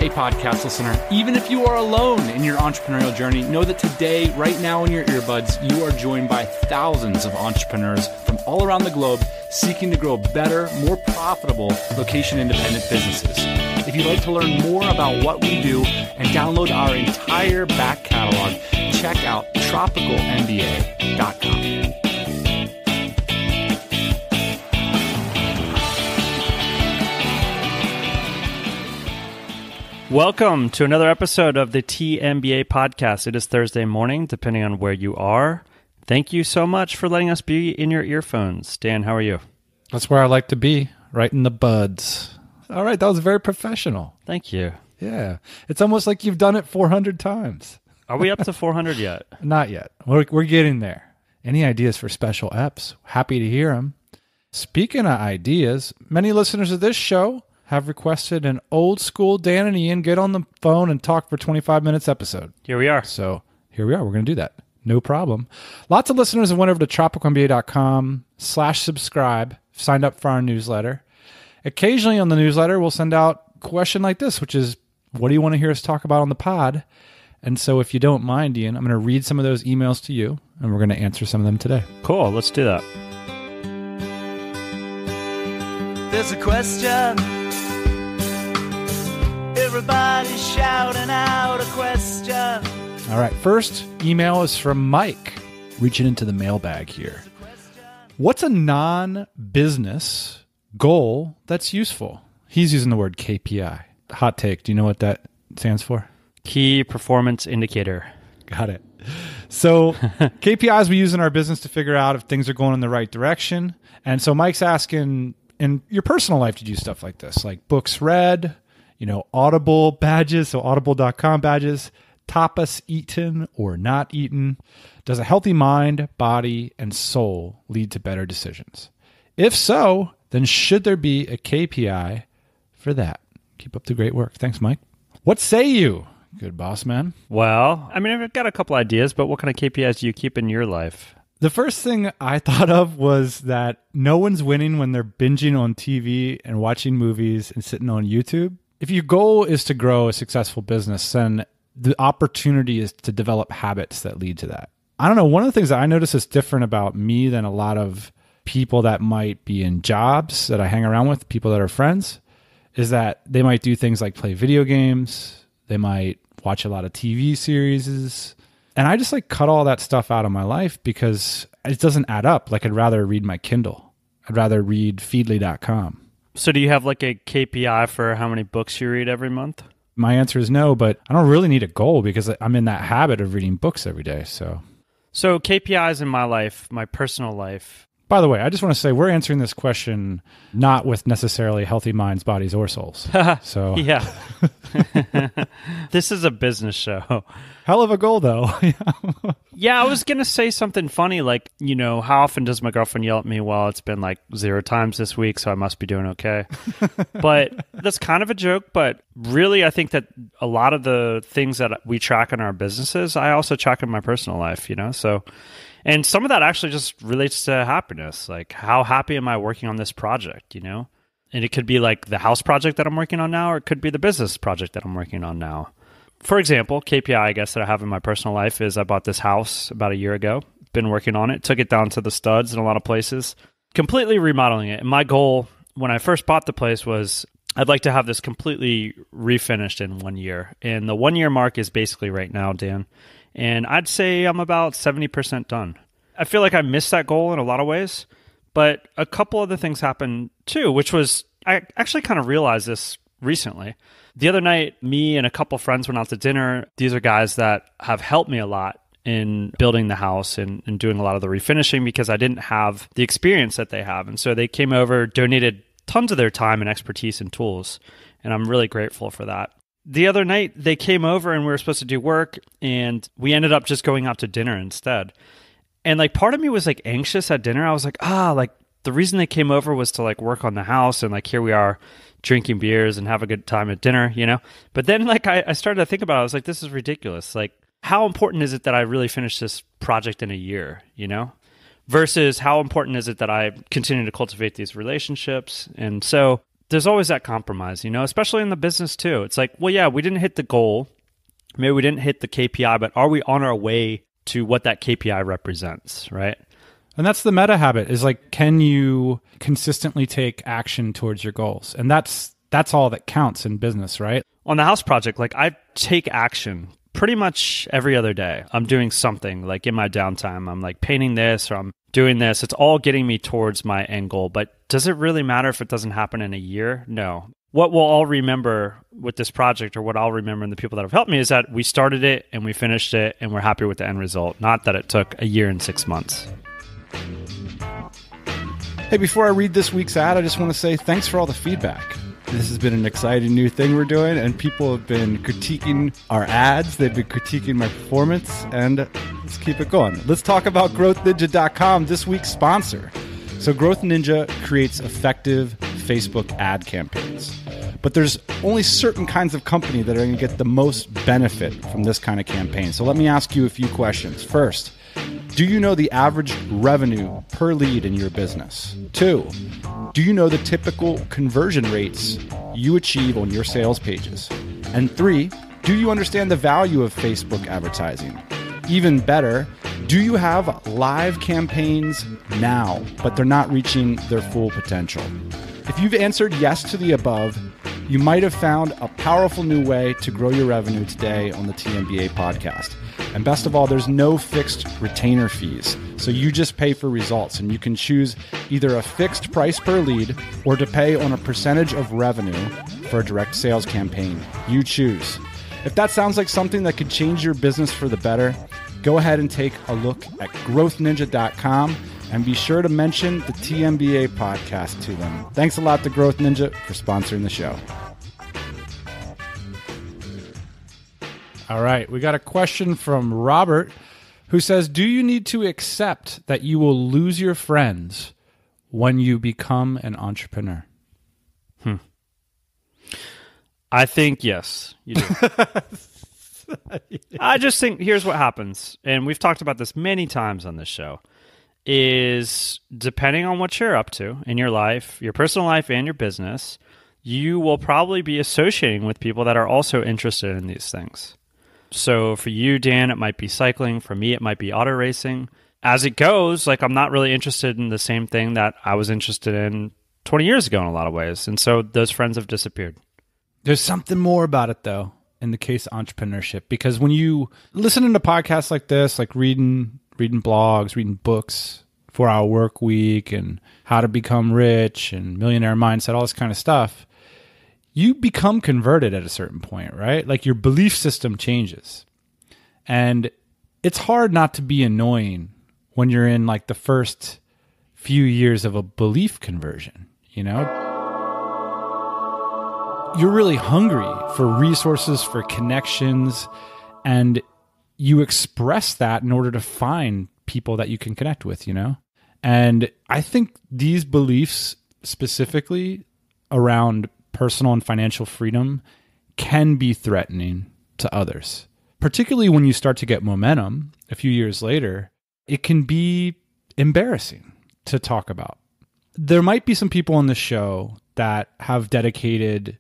Hey, podcast listener, even if you are alone in your entrepreneurial journey, know that today, right now in your earbuds, you are joined by thousands of entrepreneurs from all around the globe seeking to grow better, more profitable, location-independent businesses. If you'd like to learn more about what we do and download our entire back catalog, check out TropicalMBA.com. Welcome to another episode of the TMBA podcast. It is Thursday morning, depending on where you are. Thank you so much for letting us be in your earphones. Dan, how are you? That's where I like to be, right in the buds. All right, that was very professional. Thank you. Yeah, it's almost like you've done it 400 times. Are we up to 400 yet? Not yet. We're getting there. Any ideas for special eps? Happy to hear them. Speaking of ideas, many listeners of this show have requested an old school Dan and Ian get on the phone and talk for 25 minutes episode. Here we are. So here we are. We're going to do that. No problem. Lots of listeners have went over to TropicalMBA.com/subscribe, signed up for our newsletter. Occasionally on the newsletter, we'll send out a question like this, which is, what do you want to hear us talk about on the pod? And so if you don't mind, Ian, I'm going to read some of those emails to you, and we're going to answer some of them today. Cool. Let's do that. There's a question. Everybody's shouting out a question. All right. First email is from Mike, reaching into the mailbag here. What's a non-business goal that's useful? He's using the word KPI. Hot take. Do you know what that stands for? Key performance indicator. Got it. So KPIs we use in our business to figure out if things are going in the right direction. And so Mike's asking, in your personal life, did you do stuff like this? Like books read, Audible badges, so audible.com badges, tapas eaten or not eaten. Does a healthy mind, body, and soul lead to better decisions? If so, then should there be a KPI for that? Keep up the great work. Thanks, Mike. What say you, good boss man? Well, I've got a couple ideas, but what kind of KPIs do you keep in your life? The first thing I thought of was that no one's winning when they're binging on TV and watching movies and sitting on YouTube. If your goal is to grow a successful business, then the opportunity is to develop habits that lead to that. I don't know. One of the things that I notice is different about me than a lot of people that might be in jobs that I hang around with, people that are friends, is that they might do things like play video games. They might watch a lot of TV series. And I just cut all that stuff out of my life because it doesn't add up. I'd rather read my Kindle. I'd rather read Feedly.com. So do you have a KPI for how many books you read every month? My answer is no, but I don't really need a goal because I'm in that habit of reading books every day. So KPIs in my life, my personal life. By the way, I just want to say we're answering this question not with necessarily healthy minds, bodies, or souls. So yeah. This is a business show. Hell of a goal, though. Yeah, I was going to say something funny how often does my girlfriend yell at me? Well, it's been 0 times this week, so I must be doing okay. But that's kind of a joke. But really, I think that a lot of the things that we track in our businesses, I also track in my personal life, So, and some of that actually just relates to happiness. How happy am I working on this project, And it could be the house project that I'm working on now, or it could be the business project that I'm working on now. For example, KPI, I guess, that I have in my personal life is I bought this house about a year ago, been working on it, took it down to the studs in a lot of places, completely remodeling it. And my goal when I first bought the place was I'd like to have this completely refinished in 1 year. And the 1 year mark is basically right now, Dan. And I'd say I'm about 70% done. I feel like I missed that goal in a lot of ways, but a couple other things happened too, which was, I actually kind of realized this recently. The other night, me and a couple friends went out to dinner. These are guys that have helped me a lot in building the house and doing a lot of the refinishing because I didn't have the experience that they have. And so they came over, donated tons of their time and expertise and tools. And I'm really grateful for that. The other night, they came over and we were supposed to do work, and we ended up just going out to dinner instead. And part of me was anxious at dinner. I was the reason they came over was to work on the house, and here we are drinking beers and have a good time at dinner, But then I started to think about it. I was this is ridiculous. How important is it that I really finish this project in a year, Versus how important is it that I continue to cultivate these relationships? And so there's always that compromise, especially in the business too. It's like, well, yeah, we didn't hit the goal. Maybe we didn't hit the KPI, but are we on our way to what that KPI represents, right? And that's the meta habit, is like, can you consistently take action towards your goals? And that's all that counts in business, right? On the house project, like I take action pretty much every other day. I'm doing something like in my downtime. I'm like painting this, or I'm doing this. It's all getting me towards my end goal. But does it really matter if it doesn't happen in a year? No. What we'll all remember with this project, or what I'll remember and the people that have helped me, is that we started it and we finished it and we're happy with the end result, not that it took a year and 6 months. Hey, before I read this week's ad, I just want to say thanks for all the feedback. This has been an exciting new thing we're doing, and people have been critiquing our ads. They've been critiquing my performance, and let's keep it going. Let's talk about GrowthNinja.com, this week's sponsor. So Growth Ninja creates effective Facebook ad campaigns. But there's only certain kinds of company that are going to get the most benefit from this kind of campaign. So let me ask you a few questions. First, do you know the average revenue per lead in your business? 2, do you know the typical conversion rates you achieve on your sales pages? And 3, do you understand the value of Facebook advertising? Even better, do you have live campaigns now, but they're not reaching their full potential? If you've answered yes to the above, you might have found a powerful new way to grow your revenue today on the TMBA podcast. And best of all, there's no fixed retainer fees. So you just pay for results, and you can choose either a fixed price per lead or to pay on a percentage of revenue for a direct sales campaign. You choose. If that sounds like something that could change your business for the better, go ahead and take a look at growthninja.com and be sure to mention the TMBA podcast to them. Thanks a lot to Growth Ninja for sponsoring the show. All right, we got a question from Robert who says, do you need to accept that you will lose your friends when you become an entrepreneur? I think yes, you do. I just think here's what happens, and we've talked about this many times on this show, is depending on what you're up to in your life, your personal life and your business, you will probably be associating with people that are also interested in these things. So for you, Dan, it might be cycling. For me, it might be auto racing. As it goes, like I'm not really interested in the same thing that I was interested in 20 years ago in a lot of ways. And so those friends have disappeared. There's something more about it, though, in the case of entrepreneurship, because when you listen to podcasts like this, like reading blogs, reading books, 4-Hour Work Week, and How to Become Rich, and Millionaire Mindset, all this kind of stuff, you become converted at a certain point, right? Like your belief system changes. And it's hard not to be annoying when you're in like the first few years of a belief conversion, you know? You're really hungry for resources, for connections, and you express that in order to find people that you can connect with, you know? And I think these beliefs specifically around personal and financial freedom can be threatening to others. Particularly when you start to get momentum a few years later, it can be embarrassing to talk about. There might be some people on the show that have dedicated,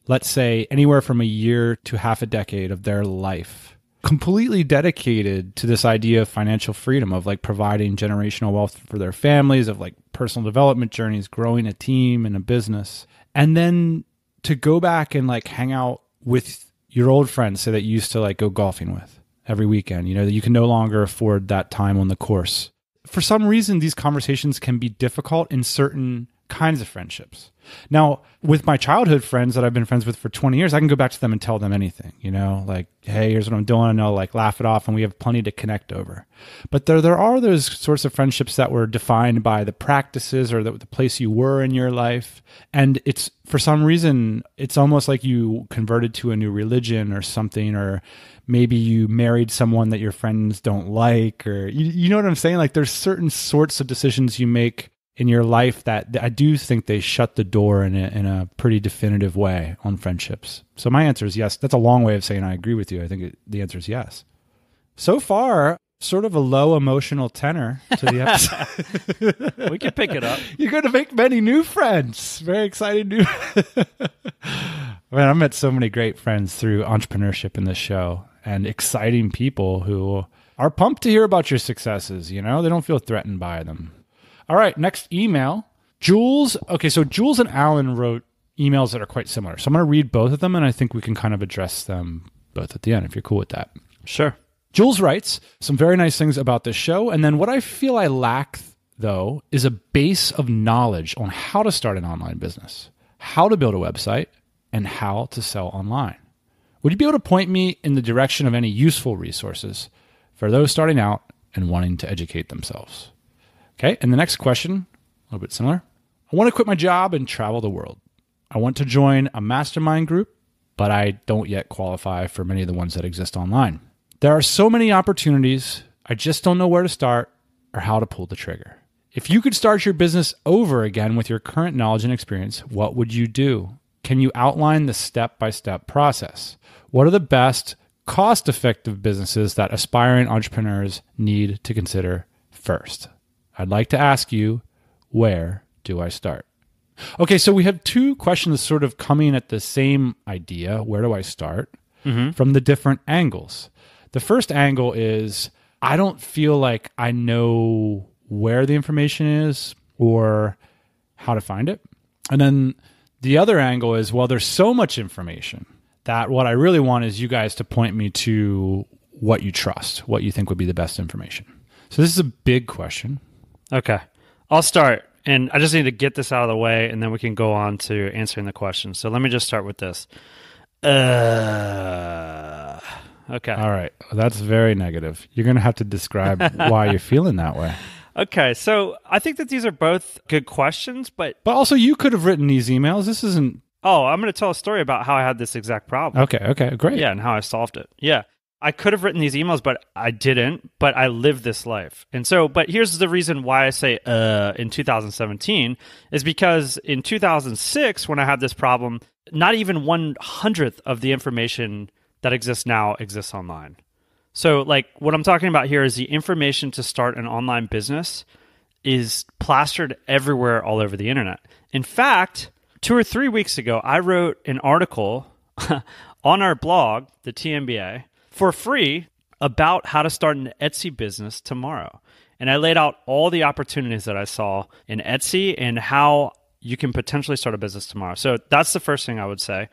let's say, anywhere from a year to half a decade of their life, completely dedicated to this idea of financial freedom, of like providing generational wealth for their families, of like personal development journeys, growing a team and a business. And then to go back and like hang out with your old friends, say that you used to like go golfing with every weekend, you know, that you can no longer afford that time on the course. For some reason, these conversations can be difficult in certain kinds of friendships. Now, with my childhood friends that I've been friends with for 20 years, I can go back to them and tell them anything, you know, like, hey, here's what I'm doing, and they'll like laugh it off, and we have plenty to connect over. But there are those sorts of friendships that were defined by the practices or the place you were in your life. And it's, for some reason, it's almost like you converted to a new religion or something, or maybe you married someone that your friends don't like, or you know what I'm saying? Like there's certain sorts of decisions you make in your life that I do think they shut the door in a pretty definitive way on friendships. So my answer is yes. That's a long way of saying I agree with you. I think the answer is yes. So far, sort of a low emotional tenor to the episode. We can pick it up. You're going to make many new friends. Very exciting new. Man, I met so many great friends through entrepreneurship in this show, and exciting people who are pumped to hear about your successes. They don't feel threatened by them. All right, next email. Jules. Okay, so Jules and Alan wrote emails that are quite similar. So I'm going to read both of them, and I think we can kind of address them both at the end, if you're cool with that. Sure. Jules writes some very nice things about this show, and then what I feel I lack, though, is a base of knowledge on how to start an online business, how to build a website, and how to sell online. Would you be able to point me in the direction of any useful resources for those starting out and wanting to educate themselves? Okay, and the next question, a little bit similar. I want to quit my job and travel the world. I want to join a mastermind group, but I don't yet qualify for many of the ones that exist online. There are so many opportunities, I just don't know where to start or how to pull the trigger. If you could start your business over again with your current knowledge and experience, what would you do? Can you outline the step-by-step process? What are the best cost-effective businesses that aspiring entrepreneurs need to consider first? I'd like to ask you, where do I start? Okay, so we have two questions sort of coming at the same idea, where do I start, from the different angles. The first angle is, I don't feel like I know where the information is or how to find it. And then the other angle is, well, there's so much information that what I really want is you guys to point me to what you trust, what you think would be the best information. So this is a big question. Okay. I'll start. And I just need to get this out of the way, and then we can go on to answering the question. So let me just start with this. Okay. All right. That's very negative. You're going to have to describe why you're feeling that way. Okay. So I think that these are both good questions, but also you could have written these emails. This isn't... Oh, I'm going to tell a story about how I had this exact problem. Okay. Great. Yeah, and how I solved it. Yeah. I could have written these emails, but I didn't, but I lived this life. And so, but here's the reason why I say in 2017 is because in 2006, when I had this problem, not even 1/100th of the information that exists now exists online. So like what I'm talking about here is the information to start an online business is plastered everywhere all over the internet. In fact, 2 or 3 weeks ago, I wrote an article on our blog, the TMBA, for free about how to start an Etsy business tomorrow. And I laid out all the opportunities that I saw in Etsy and how you can potentially start a business tomorrow. So that's the first thing I would say.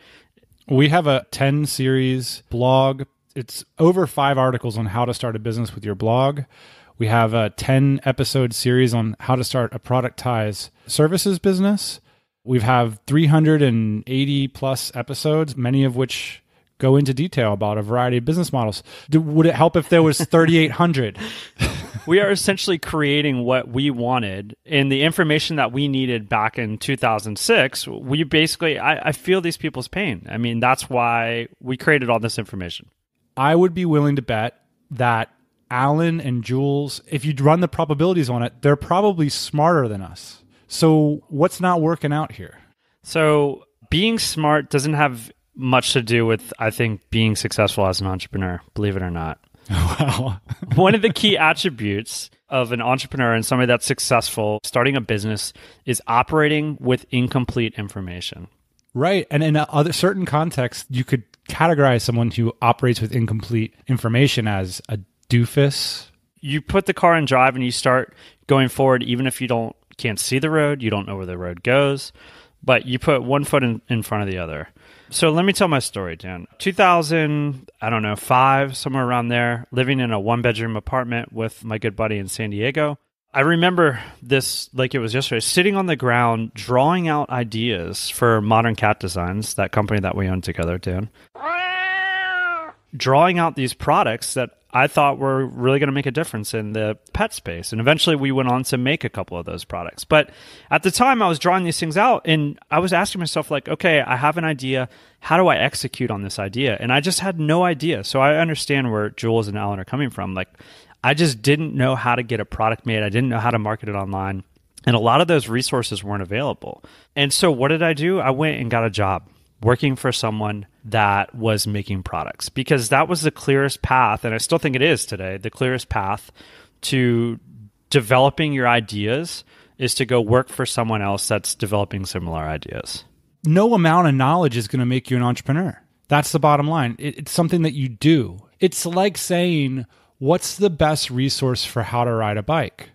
We have a 10 series blog. It's over 5 articles on how to start a business with your blog. We have a 10 episode series on how to start a productized services business. We have 380 plus episodes, many of which go into detail about a variety of business models. Would it help if there was 3,800? We are essentially creating what we wanted, and the information that we needed back in 2006, we basically, I feel these people's pain. I mean, that's why we created all this information. I would be willing to bet that Alan and Jules, if you run the probabilities on it, they're probably smarter than us. So what's not working out here? So being smart doesn't have much to do with, I think, being successful as an entrepreneur, believe it or not. Wow. One of the key attributes of an entrepreneur and somebody that's successful starting a business is operating with incomplete information. Right. And in other certain contexts, you could categorize someone who operates with incomplete information as a doofus. You put the car in drive and you start going forward, even if you can't see the road, you don't know where the road goes, but you put one foot in front of the other. So let me tell my story, Dan. 2005, somewhere around there, living in a 1-bedroom apartment with my good buddy in San Diego. I remember this like it was yesterday, sitting on the ground, drawing out ideas for Modern Cat Designs, that company that we own together, Dan. Drawing out these products that I thought were really going to make a difference in the pet space. And eventually we went on to make a couple of those products. But at the time I was drawing these things out and I was asking myself like, okay, I have an idea. How do I execute on this idea? And I just had no idea. So I understand where Jules and Alan are coming from. Like, I just didn't know how to get a product made. I didn't know how to market it online. And a lot of those resources weren't available. And so what did I do? I went and got a job working for someone that was making products, because that was the clearest path, and I still think it is today, the clearest path to developing your ideas is to go work for someone else that's developing similar ideas. No amount of knowledge is going to make you an entrepreneur. That's the bottom line. It's something that you do. It's like saying, what's the best resource for how to ride a bike?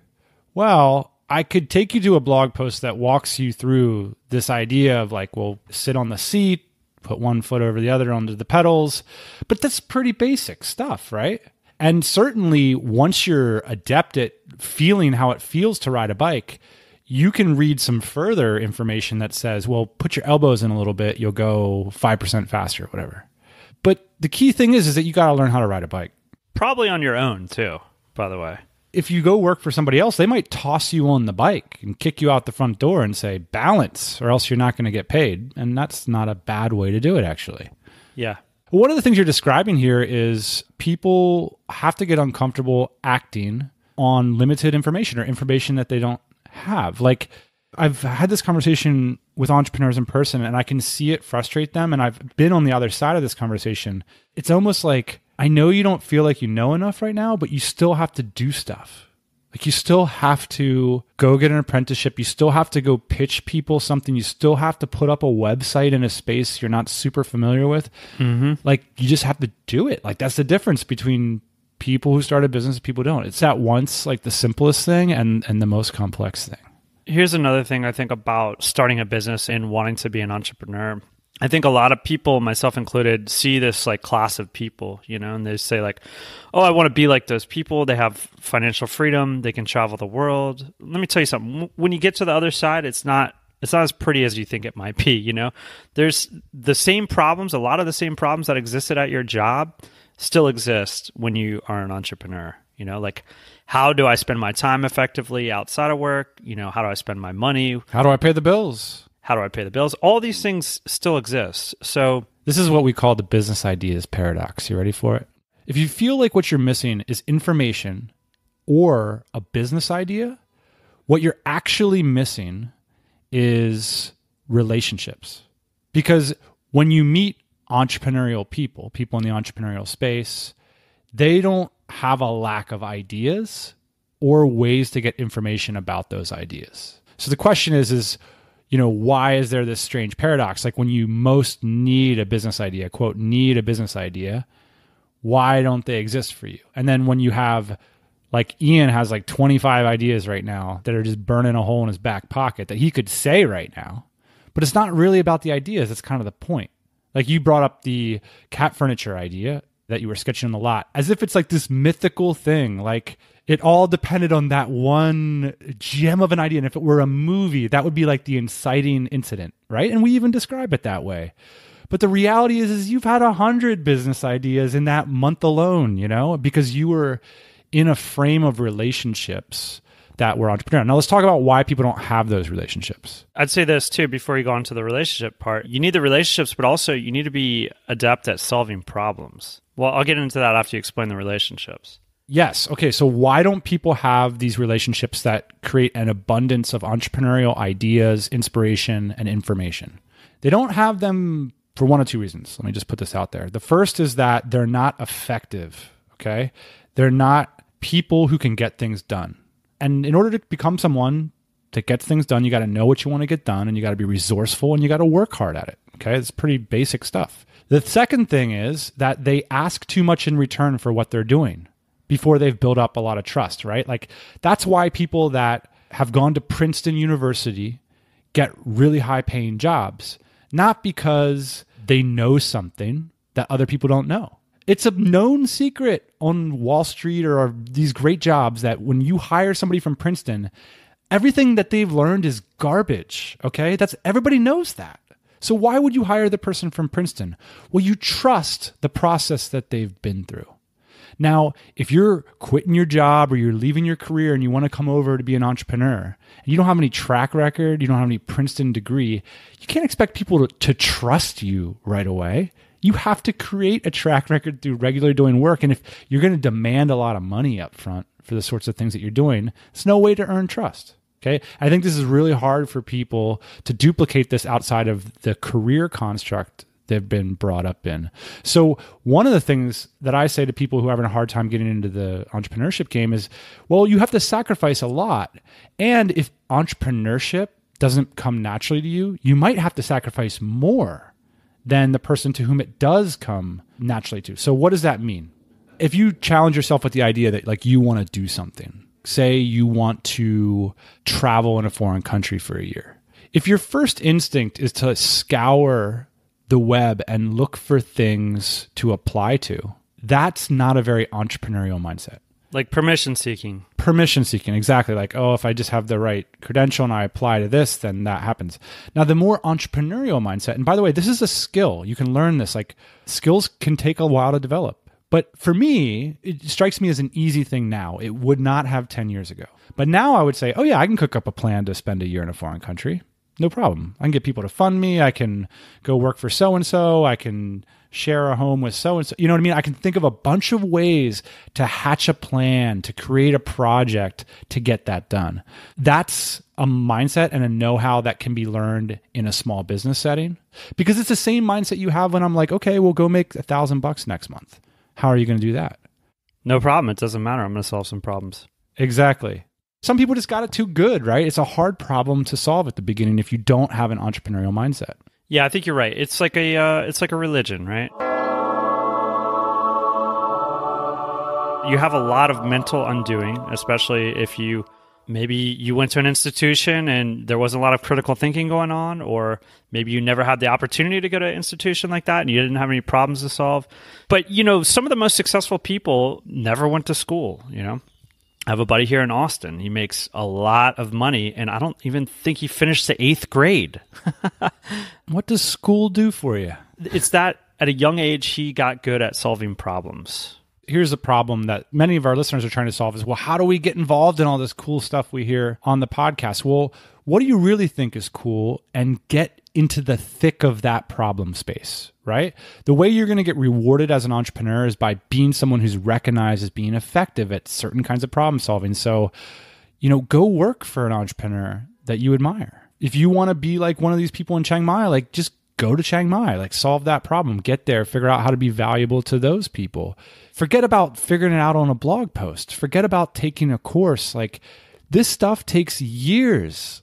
Well, I could take you to a blog post that walks you through this idea of like, well, sit on the seat, put one foot over the other onto the pedals. But that's pretty basic stuff, right? And certainly once you're adept at feeling how it feels to ride a bike, you can read some further information that says, well, put your elbows in a little bit, you'll go 5% faster, whatever. But the key thing is that you got to learn how to ride a bike. Probably on your own too, by the way. If you go work for somebody else, they might toss you on the bike and kick you out the front door and say, balance, or else you're not going to get paid. And that's not a bad way to do it, actually. Yeah. One of the things you're describing here is people have to get uncomfortable acting on limited information or information that they don't have. Like, I've had this conversation with entrepreneurs in person, and I can see it frustrate them. And I've been on the other side of this conversation. It's almost like, I know you don't feel like you know enough right now, but you still have to do stuff. Like, you still have to go get an apprenticeship. You still have to go pitch people something. You still have to put up a website in a space you're not super familiar with. Mm-hmm. Like, you just have to do it. Like, that's the difference between people who start a business and people who don't. It's at once like the simplest thing and the most complex thing. Here's another thing I think about starting a business and wanting to be an entrepreneur. I think a lot of people, myself included, see this like class of people, you know, and they say like, oh, I want to be like those people. They have financial freedom. They can travel the world. Let me tell you something. When you get to the other side, it's not as pretty as you think it might be, you know. There's the same problems, a lot of the same problems that existed at your job still exist when you are an entrepreneur, you know, like, how do I spend my time effectively outside of work? You know, how do I spend my money? How do I pay the bills? How do I pay the bills? All these things still exist. So this is what we call the business ideas paradox. You ready for it? If you feel like what you're missing is information or a business idea, what you're actually missing is relationships. Because when you meet entrepreneurial people in the entrepreneurial space, they don't have a lack of ideas or ways to get information about those ideas. So the question is, you know, why is there this strange paradox? Like, when you most need a business idea, quote, need a business idea, why don't they exist for you? And then when you have, like, Ian has like 25 ideas right now that are just burning a hole in his back pocket that he could say right now, but it's not really about the ideas. That's kind of the point. Like, you brought up the cat furniture idea that you were sketching on the lot as if it's like this mythical thing. Like, it all depended on that one gem of an idea. And if it were a movie, that would be like the inciting incident, right? And we even describe it that way. But the reality is you've had 100 business ideas in that month alone, you know, because you were in a frame of relationships that were entrepreneurial. Now let's talk about why people don't have those relationships. I'd say this too, before you go on to the relationship part. You need the relationships, but also you need to be adept at solving problems. Well, I'll get into that after you explain the relationships. Yes. Okay. So why don't people have these relationships that create an abundance of entrepreneurial ideas, inspiration, and information? They don't have them for one of two reasons. Let me just put this out there. The first is that they're not effective. Okay. They're not people who can get things done. And in order to become someone that gets things done, you got to know what you want to get done, and you got to be resourceful, and you got to work hard at it. Okay. It's pretty basic stuff. The second thing is that they ask too much in return for what they're doing before they've built up a lot of trust, right? Like, that's why people that have gone to Princeton University get really high paying jobs, not because they know something that other people don't know. It's a known secret on Wall Street or these great jobs that when you hire somebody from Princeton, everything that they've learned is garbage, okay? Everybody knows that. So why would you hire the person from Princeton? Well, you trust the process that they've been through. Now, if you're quitting your job or you're leaving your career and you want to come over to be an entrepreneur, and you don't have any track record, you don't have any Princeton degree, you can't expect people to trust you right away. You have to create a track record through regularly doing work. And if you're going to demand a lot of money up front for the sorts of things that you're doing, it's no way to earn trust. Okay. I think this is really hard for people to duplicate this outside of the career construct they've been brought up in. So one of the things that I say to people who are having a hard time getting into the entrepreneurship game is, well, you have to sacrifice a lot. And if entrepreneurship doesn't come naturally to you, you might have to sacrifice more than the person to whom it does come naturally to. So what does that mean? If you challenge yourself with the idea that like you want to do something, say you want to travel in a foreign country for a year. If your first instinct is to scour the web and look for things to apply to, that's not a very entrepreneurial mindset. Like permission seeking. Permission seeking, exactly. Like, oh, if I just have the right credential and I apply to this, then that happens. Now, the more entrepreneurial mindset, and by the way, this is a skill. You can learn this. Like, skills can take a while to develop. But for me, it strikes me as an easy thing now. It would not have 10 years ago. But now I would say, oh yeah, I can cook up a plan to spend a year in a foreign country. No problem. I can get people to fund me. I can go work for so-and-so. I can share a home with so-and-so. You know what I mean? I can think of a bunch of ways to hatch a plan, to create a project to get that done. That's a mindset and a know-how that can be learned in a small business setting, because it's the same mindset you have when I'm like, okay, we'll go make $1,000 next month. How are you going to do that? No problem. It doesn't matter. I'm going to solve some problems. Exactly. Some people just got it too good, right? It's a hard problem to solve at the beginning if you don't have an entrepreneurial mindset. Yeah, I think you're right. It's like a religion, right? You have a lot of mental undoing, especially if maybe you went to an institution and there wasn't a lot of critical thinking going on, or maybe you never had the opportunity to go to an institution like that and you didn't have any problems to solve. But, some of the most successful people never went to school, I have a buddy here in Austin. He makes a lot of money, and I don't even think he finished the 8th grade. What does school do for you? It's that at a young age, he got good at solving problems. Here's a problem that many of our listeners are trying to solve is, well, how do we get involved in all this cool stuff we hear on the podcast? Well, what do you really think is cool, and get into the thick of that problem space, right? The way you're going to get rewarded as an entrepreneur is by being someone who's recognized as being effective at certain kinds of problem solving. So, go work for an entrepreneur that you admire. If you want to be like one of these people in Chiang Mai, like just go to Chiang Mai, like solve that problem, get there, figure out how to be valuable to those people. Forget about figuring it out on a blog post. Forget about taking a course. Like, this stuff takes years.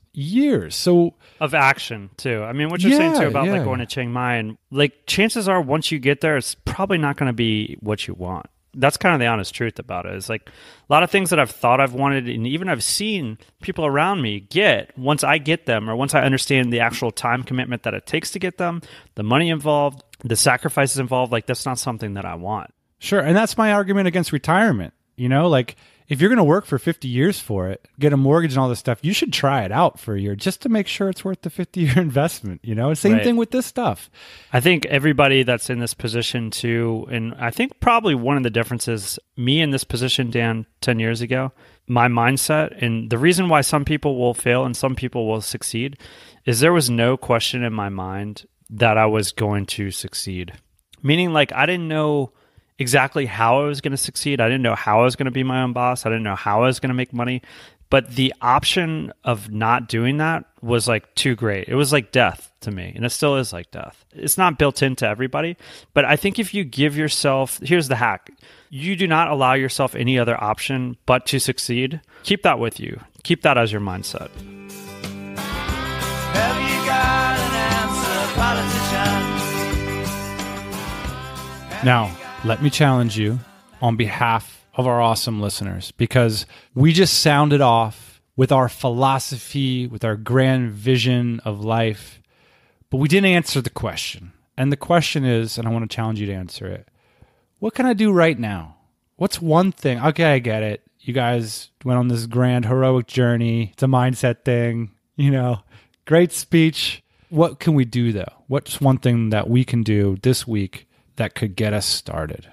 So of action too. I mean, what you're saying too about like going to Chiang Mai, and like chances are once you get there, it's probably not going to be what you want. That's kind of the honest truth about it. It's like a lot of things that I've thought I've wanted, and even I've seen people around me get, once I get them, or once I understand the actual time commitment that it takes to get them, the money involved, the sacrifices involved, like that's not something that I want. Sure. And that's my argument against retirement. Like if you're going to work for 50 years for it, get a mortgage and all this stuff, you should try it out for a year just to make sure it's worth the 50-year investment. Same thing with this stuff. I think everybody that's in this position too, and I think probably one of the differences, me in this position, Dan, 10 years ago, my mindset, and the reason why some people will fail and some people will succeed, is there was no question in my mind that I was going to succeed. Meaning like I didn't know exactly how I was going to succeed. I didn't know how I was going to be my own boss. I didn't know how I was going to make money. But the option of not doing that was like too great. It was like death to me. And it still is like death. It's not built into everybody. But I think if you give yourself, here's the hack. You do not allow yourself any other option but to succeed. Keep that with you. Keep that as your mindset. Have you got an answer, politician? Now, let me challenge you on behalf of our awesome listeners, because we just sounded off with our philosophy, with our grand vision of life, but we didn't answer the question. And the question is, and I want to challenge you to answer it, what can I do right now? What's one thing? Okay, I get it. You guys went on this grand heroic journey. It's a mindset thing, great speech. What can we do though? What's one thing that we can do this week that could get us started?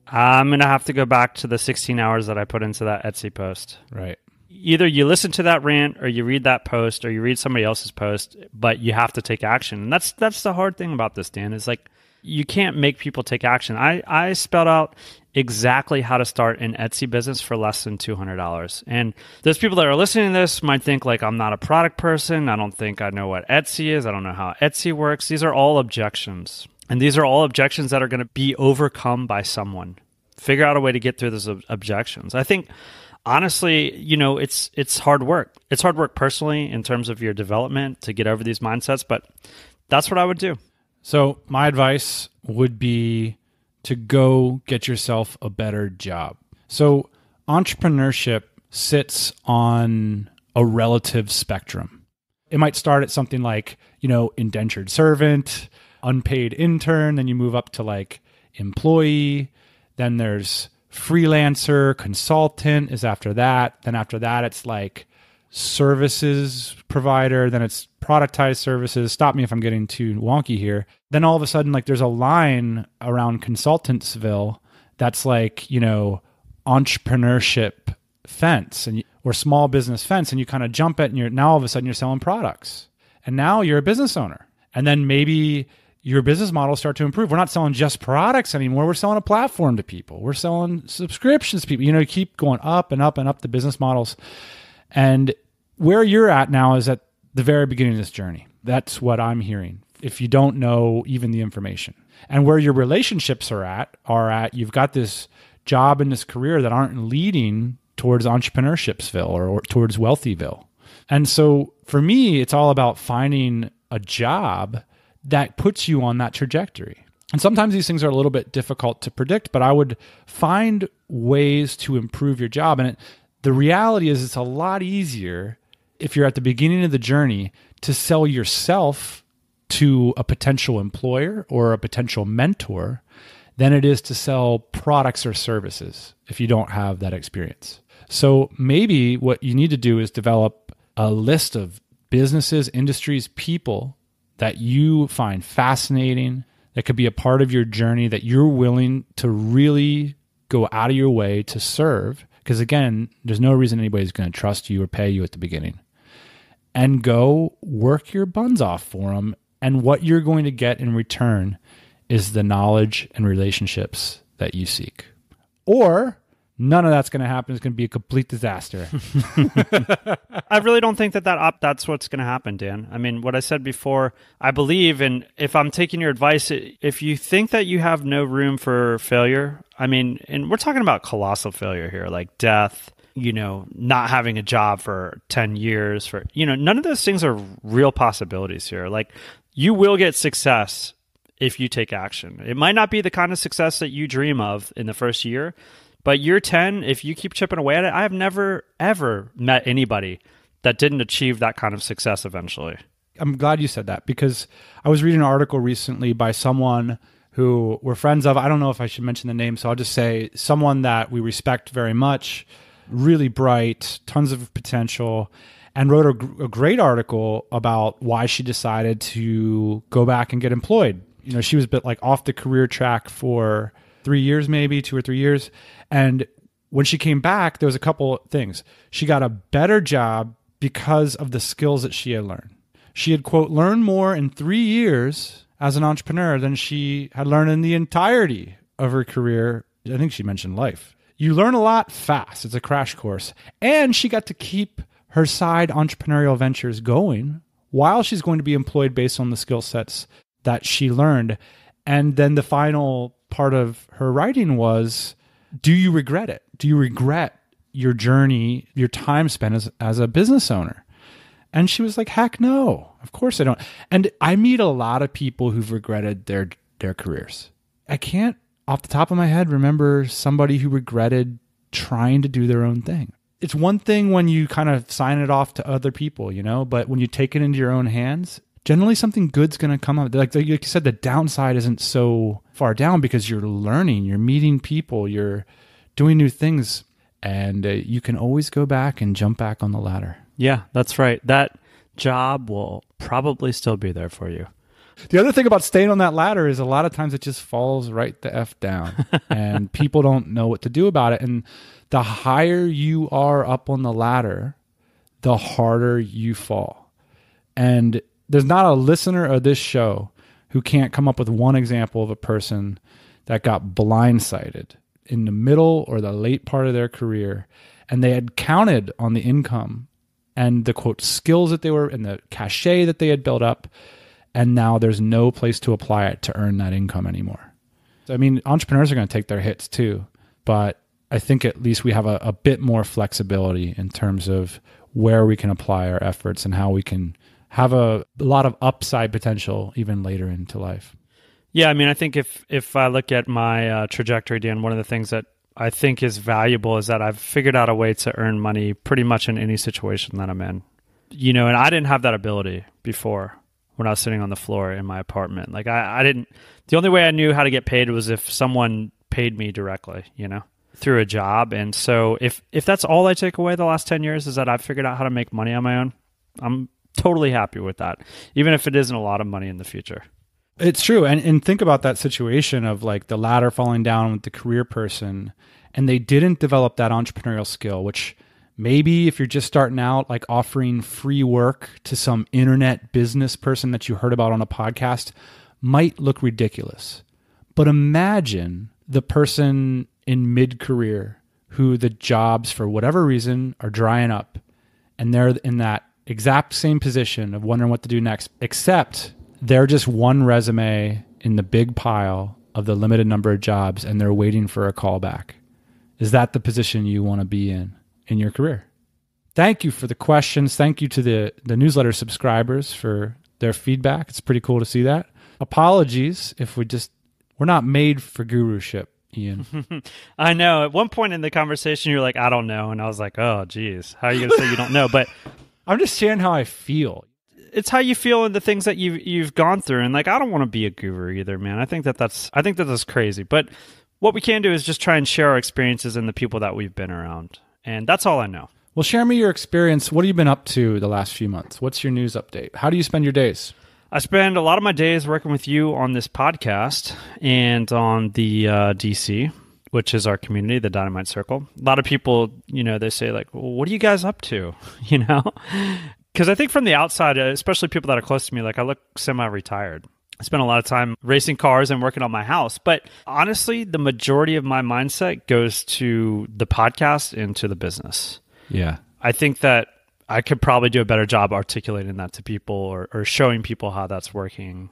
I'm going to have to go back to the 16 hours that I put into that Etsy post. Right. Either you listen to that rant or you read that post or you read somebody else's post, but you have to take action. And that's the hard thing about this, Dan, is like you can't make people take action. I spelled out exactly how to start an Etsy business for less than $200. And those people that are listening to this might think like, I'm not a product person. I don't think I know what Etsy is. I don't know how Etsy works. These are all objections. And these are all objections that are going to be overcome by someone. Figure out a way to get through those objections. I think, honestly, it's hard work. It's hard work personally in terms of your development to get over these mindsets, but that's what I would do. So my advice would be to go get yourself a better job. So entrepreneurship sits on a relative spectrum. It might start at something like, indentured servant, unpaid intern, then you move up to like employee, then there's freelancer, consultant is after that. Then after that, it's like services provider, then it's productized services. Stop me if I'm getting too wonky here. Then all of a sudden, like there's a line around consultantsville that's like, entrepreneurship fence or small business fence, and you kind of jump it, and now all of a sudden you're selling products, and now you're a business owner, and then maybe your business models start to improve. We're not selling just products anymore. We're selling a platform to people. We're selling subscriptions to people. You keep going up and up and up the business models. And where you're at now is at the very beginning of this journey. That's what I'm hearing, if you don't know even the information. And where your relationships are at you've got this job and this career that aren't leading towards entrepreneurshipsville or towards wealthyville. And so for me, it's all about finding a job that puts you on that trajectory. And sometimes these things are a little bit difficult to predict, but I would find ways to improve your job. And the reality is it's a lot easier if you're at the beginning of the journey to sell yourself to a potential employer or a potential mentor than it is to sell products or services if you don't have that experience. So maybe what you need to do is develop a list of businesses, industries, people that you find fascinating, that could be a part of your journey, that you're willing to really go out of your way to serve. Because again, there's no reason anybody's going to trust you or pay you at the beginning. And go work your buns off for them. And what you're going to get in return is the knowledge and relationships that you seek. Or none of that's going to happen. It's going to be a complete disaster. I really don't think that's what's going to happen, Dan. I mean, what I said before, I believe, and if I'm taking your advice, if you think that you have no room for failure, I mean, and we're talking about colossal failure here, like death, not having a job for 10 years, none of those things are real possibilities here. Like, you will get success if you take action. It might not be the kind of success that you dream of in the first year, but year 10, if you keep chipping away at it, I have never, ever met anybody that didn't achieve that kind of success eventually. I'm glad you said that, because I was reading an article recently by someone who we're friends of. I don't know if I should mention the name, so I'll just say someone that we respect very much, really bright, tons of potential, and wrote a great article about why she decided to go back and get employed. She was a bit like off the career track for 3 years, maybe 2 or 3 years. And when she came back, there was a couple things. She got a better job because of the skills that she had learned. She had, quote, learned more in 3 years as an entrepreneur than she had learned in the entirety of her career. I think she mentioned life. You learn a lot fast. It's a crash course. And she got to keep her side entrepreneurial ventures going while she's going to be employed based on the skill sets that she learned. And then the final part of her writing was, do you regret it? Do you regret your journey, your time spent as a business owner? And she was like, heck no, of course I don't. And I meet a lot of people who've regretted their careers. I can't, off the top of my head, remember somebody who regretted trying to do their own thing. It's one thing when you kind of sign it off to other people, but when you take it into your own hands, generally something good's going to come up. Like you said, the downside isn't so far down because you're learning, you're meeting people, you're doing new things, and you can always go back and jump back on the ladder. Yeah, that's right. That job will probably still be there for you. The other thing about staying on that ladder is a lot of times it just falls right the F down and people don't know what to do about it. And the higher you are up on the ladder, the harder you fall. And there's not a listener of this show who can't come up with one example of a person that got blindsided in the middle or the late part of their career, and they had counted on the income and the, quote, skills that they were and the cachet that they had built up, and now there's no place to apply it to earn that income anymore. I mean, entrepreneurs are going to take their hits too, but I think at least we have a bit more flexibility in terms of where we can apply our efforts and how we can have a lot of upside potential even later into life. Yeah, I mean, I think if I look at my trajectory, Dan, one of the things that I think is valuable is that I've figured out a way to earn money pretty much in any situation that I'm in. You know, and I didn't have that ability before when I was sitting on the floor in my apartment. Like I didn't, the only way I knew how to get paid was if someone paid me directly, you know, through a job. And so if that's all I take away the last 10 years is that I've figured out how to make money on my own, I'm totally happy with that, even if it isn't a lot of money in the future. It's true. And think about that situation of like the ladder falling down with the career person, and they didn't develop that entrepreneurial skill, which maybe if you're just starting out, like offering free work to some internet business person that you heard about on a podcast might look ridiculous. But imagine the person in mid-career who the jobs, for whatever reason, are drying up, and they're in that exact same position of wondering what to do next, except they're just one resume in the big pile of the limited number of jobs, and they're waiting for a call back. Is that the position you want to be in your career? Thank you for the questions. Thank you to the newsletter subscribers for their feedback. It's pretty cool to see that. Apologies if we're not made for guruship, Ian. I know. At one point in the conversation, you're like, I don't know. And I was like, oh, geez, how are you going to say you don't know? But I'm just sharing how I feel. It's how you feel and the things that you've gone through. And like, I don't want to be a guru either, man. I think that's crazy. But what we can do is just try and share our experiences and the people that we've been around. And that's all I know. Well, share me your experience. What have you been up to the last few months? What's your news update? How do you spend your days? I spend a lot of my days working with you on this podcast and on the DC, which is our community, the Dynamite Circle. A lot of people, they say like, well, what are you guys up to? Because I think from the outside, especially people that are close to me, like I look semi-retired. I spend a lot of time racing cars and working on my house. But honestly, the majority of my mindset goes to the podcast and to the business. Yeah. I think that I could probably do a better job articulating that to people or showing people how that's working.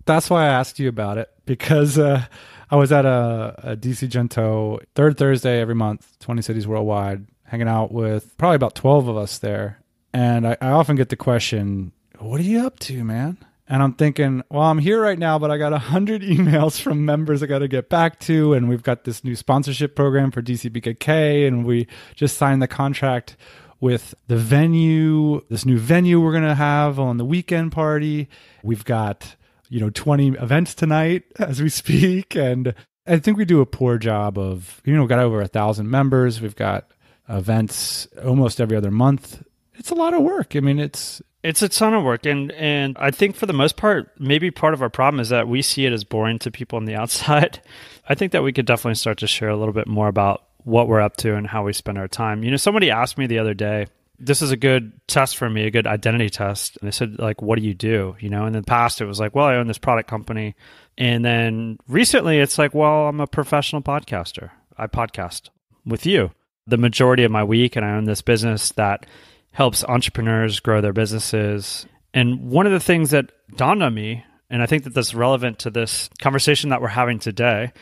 That's why I asked you about it, because I was at a DC Gento third Thursday every month, 20 cities worldwide, hanging out with probably about 12 of us there. And I often get the question, what are you up to, man? And I'm thinking, well, I'm here right now, but I got 100 emails from members I got to get back to. And we've got this new sponsorship program for DCBKK. And we just signed the contract with the venue, this new venue we're going to have on the weekend party. We've got, 20 events tonight as we speak. And I think we do a poor job of, we've got over 1,000 members. We've got events almost every other month. It's a lot of work. I mean, it's a ton of work. And I think for the most part, maybe part of our problem is that we see it as boring to people on the outside. I think that we could definitely start to share a little bit more about what we're up to and how we spend our time. Somebody asked me the other day, this is a good test for me, a good identity test. And they said, like, what do you do? In the past, it was like, well, I own this product company. And then recently it's like, well, I'm a professional podcaster. I podcast with you the majority of my week. And I own this business that helps entrepreneurs grow their businesses. And one of the things that dawned on me, and I think that that's relevant to this conversation that we're having today,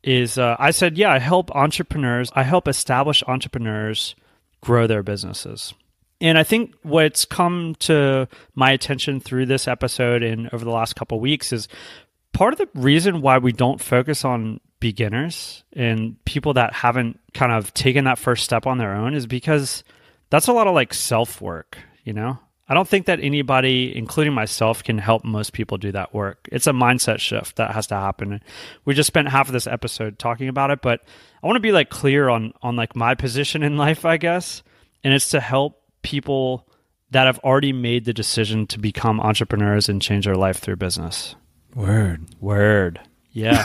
is I said, yeah, I help established entrepreneurs grow their businesses. And I think what's come to my attention through this episode and over the last couple of weeks is part of the reason why we don't focus on beginners and people that haven't kind of taken that first step on their own is because that's a lot of like self-work, I don't think that anybody, including myself, can help most people do that work. It's a mindset shift that has to happen. We just spent half of this episode talking about it, but I want to be like clear on like my position in life, I guess. And it's to help people that have already made the decision to become entrepreneurs and change their life through business. Word. Yeah.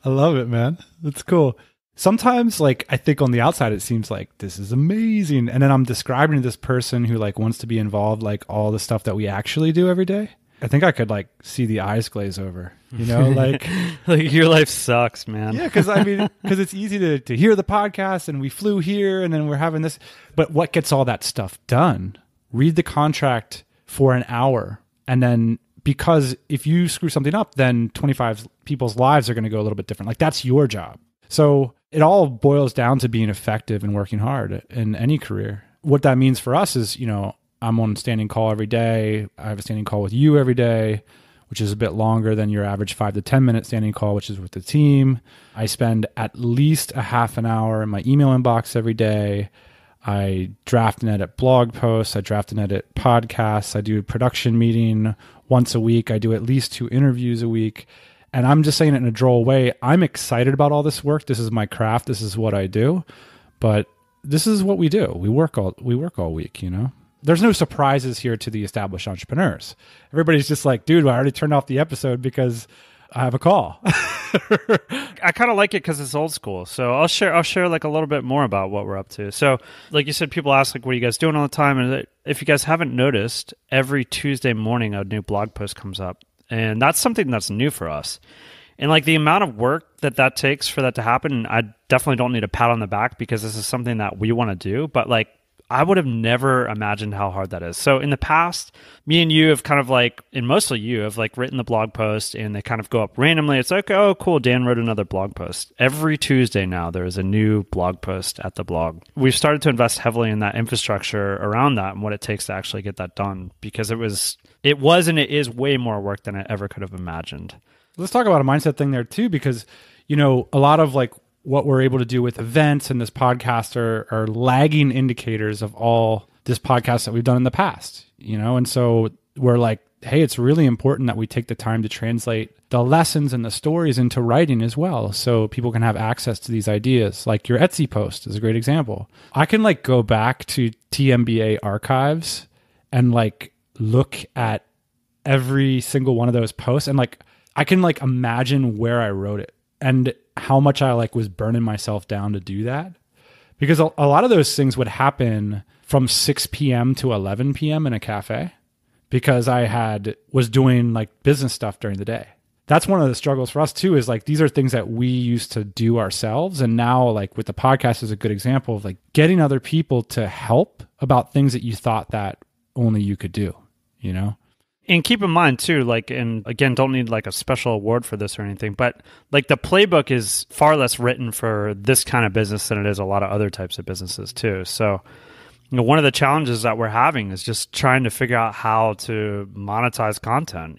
I love it, man. That's cool. Sometimes, like, I think on the outside, it seems like this is amazing. And then I'm describing to this person who like wants to be involved, like all the stuff that we actually do every day. I think I could like see the eyes glaze over, like your life sucks, man. Yeah. Cause it's easy to hear the podcast and we flew here and then we're having this, but what gets all that stuff done? Read the contract for an hour. And then because if you screw something up, then 25 people's lives are going to go a little bit different. Like that's your job. So it all boils down to being effective and working hard in any career. What that means for us is, I'm on standing call every day. I have a standing call with you every day, which is a bit longer than your average 5 to 10 minute standing call, which is with the team. I spend at least a half an hour in my email inbox every day. I draft and edit blog posts. I draft and edit podcasts. I do a production meeting once a week. I do at least 2 interviews a week. And I'm just saying it in a droll way. I'm excited about all this work. This is my craft. This is what I do. But this is what we do. We work all week, There's no surprises here to the established entrepreneurs. Everybody's just like, dude, I already turned off the episode because I have a call. I kind of like it because it's old school. So I'll share like a little bit more about what we're up to. So like you said, people ask like, what are you guys doing all the time? And if you guys haven't noticed, every Tuesday morning, a new blog post comes up. And that's something that's new for us. And like the amount of work that takes for that to happen, I definitely don't need a pat on the back because this is something that we want to do. But like, I would have never imagined how hard that is. So in the past, me and you have kind of like, and mostly you have like written the blog post and they kind of go up randomly. It's like, oh, cool, Dan wrote another blog post. Every Tuesday now, there is a new blog post at the blog. We've started to invest heavily in that infrastructure around that and what it takes to actually get that done because it was and it is way more work than I ever could have imagined. Let's talk about a mindset thing there too, because, a lot of like what we're able to do with events and this podcast are lagging indicators of all this podcast that we've done in the past, And so we're like, hey, it's really important that we take the time to translate the lessons and the stories into writing as well. So people can have access to these ideas. Like your Etsy post is a great example. I can like go back to TMBA archives and like look at every single one of those posts. And like, I can like imagine where I wrote it and how much I like was burning myself down to do that. Because a lot of those things would happen from 6 p.m. to 11 p.m. in a cafe because I was doing like business stuff during the day. That's one of the struggles for us too, is like, these are things that we used to do ourselves. And now like with the podcast is a good example of like getting other people to help about things that you thought that only you could do, And keep in mind too, like, and again, don't need like a special award for this or anything, but like the playbook is far less written for this kind of business than it is a lot of other types of businesses too. So, one of the challenges that we're having is just trying to figure out how to monetize content,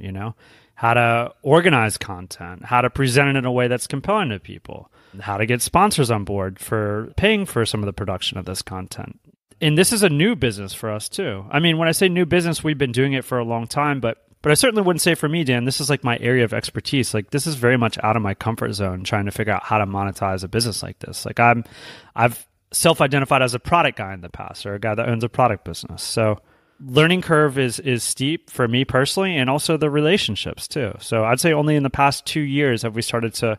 how to organize content, how to present it in a way that's compelling to people, how to get sponsors on board for paying for some of the production of this content. And this is a new business for us too. I mean, when I say new business, we've been doing it for a long time, but I certainly wouldn't say for me, Dan, this is like my area of expertise. Like this is very much out of my comfort zone, trying to figure out how to monetize a business like this. Like I've self-identified as a product guy in the past, or a guy that owns a product business. So learning curve is steep for me personally, and also the relationships too. So I'd say only in the past 2 years have we started to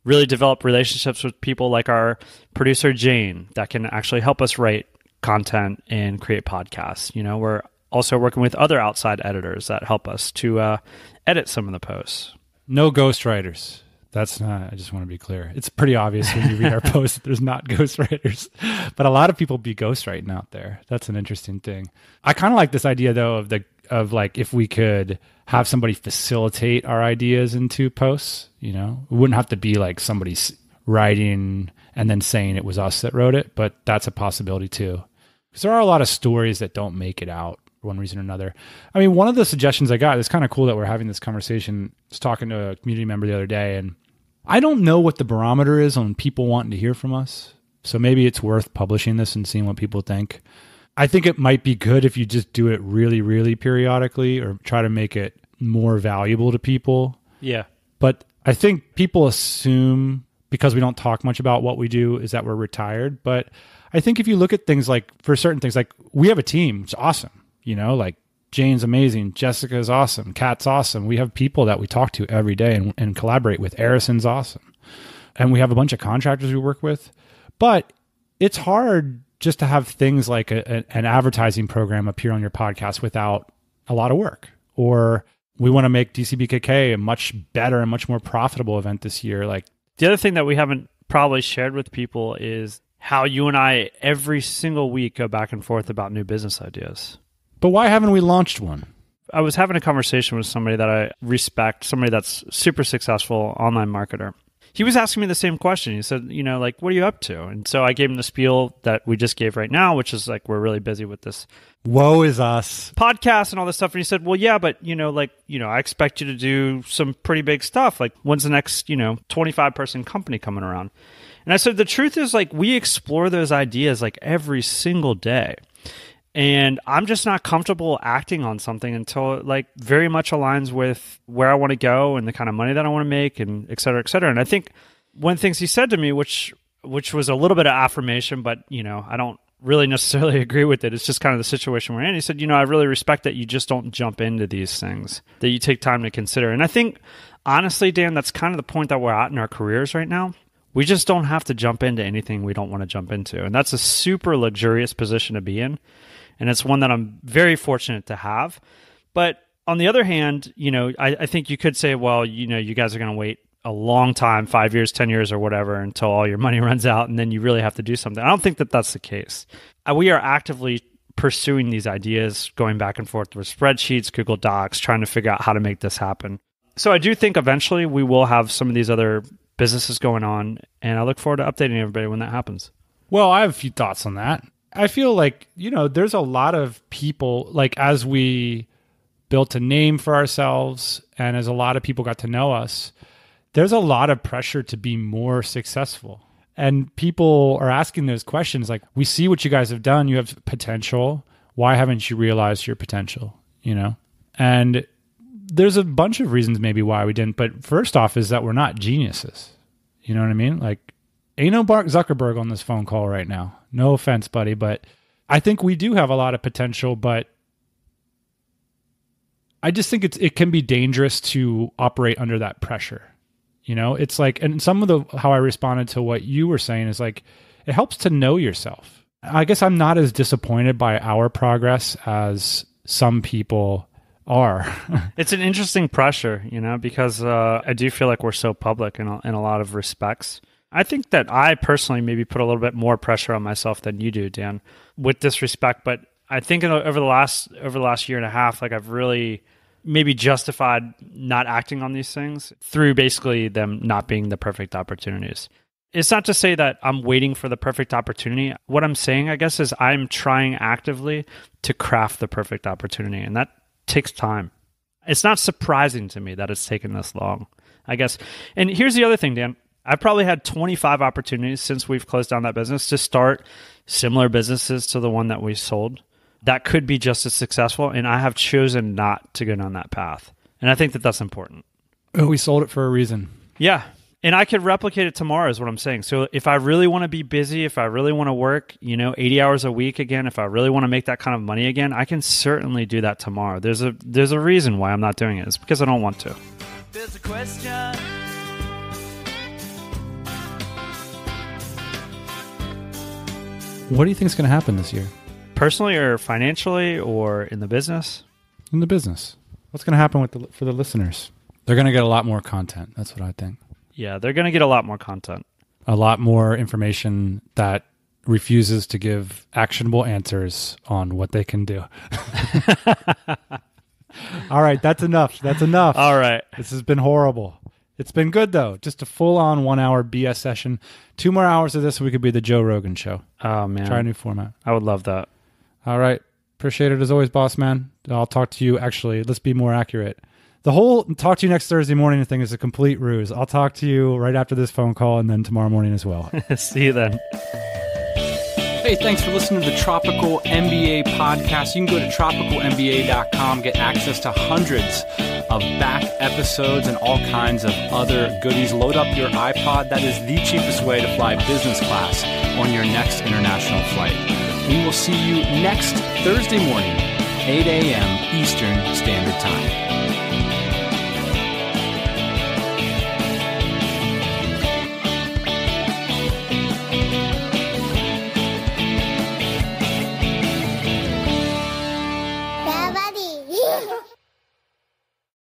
really develop relationships with people like our producer, Jane, that can actually help us write content and create podcasts. We're also working with other outside editors that help us to edit some of the posts. No ghostwriters. That's not, I just want to be clear. It's pretty obvious when you read our posts that there's not ghostwriters, but a lot of people be ghostwriting out there. That's an interesting thing. I kind of like this idea though of like, if we could have somebody facilitate our ideas into posts, it wouldn't have to be like somebody's writing and then saying it was us that wrote it, but that's a possibility too. Because there are a lot of stories that don't make it out for one reason or another. I mean, one of the suggestions I got, it's kind of cool that we're having this conversation. I was talking to a community member the other day, and I don't know what the barometer is on people wanting to hear from us. So maybe it's worth publishing this and seeing what people think. I think it might be good if you just do it really, really periodically, or try to make it more valuable to people. Yeah. But I think people assume, because we don't talk much about what we do, is that we're retired. But I think if you look at things like, for certain things, like we have a team, it's awesome. Like Jane's amazing, Jessica's awesome, Kat's awesome. We have people that we talk to every day and collaborate with. Arison's awesome. And we have a bunch of contractors we work with. But it's hard just to have things like an advertising program appear on your podcast without a lot of work. Or we want to make DCBKK a much better and much more profitable event this year. Like, the other thing that we haven't probably shared with people is how you and I every single week go back and forth about new business ideas. But why haven't we launched one? I was having a conversation with somebody that I respect, somebody that's super successful online marketer. He was asking me the same question. He said, like, what are you up to? And so I gave him the spiel that we just gave right now, which is like, we're really busy with this woe is us podcast and all this stuff. And he said, well, yeah, but I expect you to do some pretty big stuff. Like, when's the next, 25 person company coming around? And I said, the truth is, like, we explore those ideas like every single day. And I'm just not comfortable acting on something until it like very much aligns with where I want to go and the kind of money that I want to make and et cetera, et cetera. And I think one of the things he said to me, which was a little bit of affirmation, but I don't really necessarily agree with it. It's just kind of the situation we're in. He said, I really respect that you just don't jump into these things, that you take time to consider. And I think, honestly, Dan, that's kind of the point that we're at in our careers right now. We just don't have to jump into anything we don't want to jump into. And that's a super luxurious position to be in. And it's one that I'm very fortunate to have. But on the other hand, I think you could say, well, you guys are going to wait a long time, 5 years, 10 years or whatever, until all your money runs out. And then you really have to do something. I don't think that that's the case. We are actively pursuing these ideas, going back and forth with spreadsheets, Google Docs, trying to figure out how to make this happen. So I do think eventually we will have some of these other businesses going on. And I look forward to updating everybody when that happens. Well, I have a few thoughts on that. I feel like, there's a lot of people, like as we built a name for ourselves and as a lot of people got to know us, there's a lot of pressure to be more successful. And people are asking those questions like, we see what you guys have done. You have potential. Why haven't you realized your potential? And there's a bunch of reasons maybe why we didn't. But first off is that we're not geniuses. You know what I mean? Like, ain't no Mark Zuckerberg on this phone call right now. No offense, buddy, but I think we do have a lot of potential, but I just think it can be dangerous to operate under that pressure. It's like, and some of how I responded to what you were saying is like, it helps to know yourself. I guess I'm not as disappointed by our progress as some people are. It's an interesting pressure, because I do feel like we're so public in a lot of respects. I think that I personally maybe put a little bit more pressure on myself than you do, Dan, with this respect. But I think over the last year and a half, like I've really maybe justified not acting on these things through basically them not being the perfect opportunities. It's not to say that I'm waiting for the perfect opportunity. What I'm saying, I guess, is I'm trying actively to craft the perfect opportunity, and that takes time. It's not surprising to me that it's taken this long, I guess. And here's the other thing, Dan. I've probably had 25 opportunities since we've closed down that business to start similar businesses to the one that we sold that could be just as successful, and I have chosen not to go down that path. And I think that that's important. We sold it for a reason. Yeah, and I could replicate it tomorrow is what I'm saying. So if I really want to be busy, if I really want to work, 80 hours a week again, if I really want to make that kind of money again, I can certainly do that tomorrow. There's a reason why I'm not doing it. It's because I don't want to. There's a question. What do you think is going to happen this year? Personally or financially or in the business? In the business. What's going to happen for the listeners? They're going to get a lot more content. That's what I think. Yeah, they're going to get a lot more content. A lot more information that refuses to give actionable answers on what they can do. All right, that's enough. That's enough. All right. This has been horrible. It's been good, though. Just a full-on 1 hour BS session. 2 more hours of this, we could be the Joe Rogan show. Oh, man. Try a new format. I would love that. All right. Appreciate it as always, boss man. I'll talk to you. Actually, let's be more accurate. The whole talk to you next Thursday morning thing is a complete ruse. I'll talk to you right after this phone call and then tomorrow morning as well. See you then. Hey, thanks for listening to the Tropical MBA podcast. You can go to TropicalMBA.com, get access to hundreds of back episodes and all kinds of other goodies. Load up your iPod. That is the cheapest way to fly business class on your next international flight. We will see you next Thursday morning, 8 a.m. Eastern Standard Time.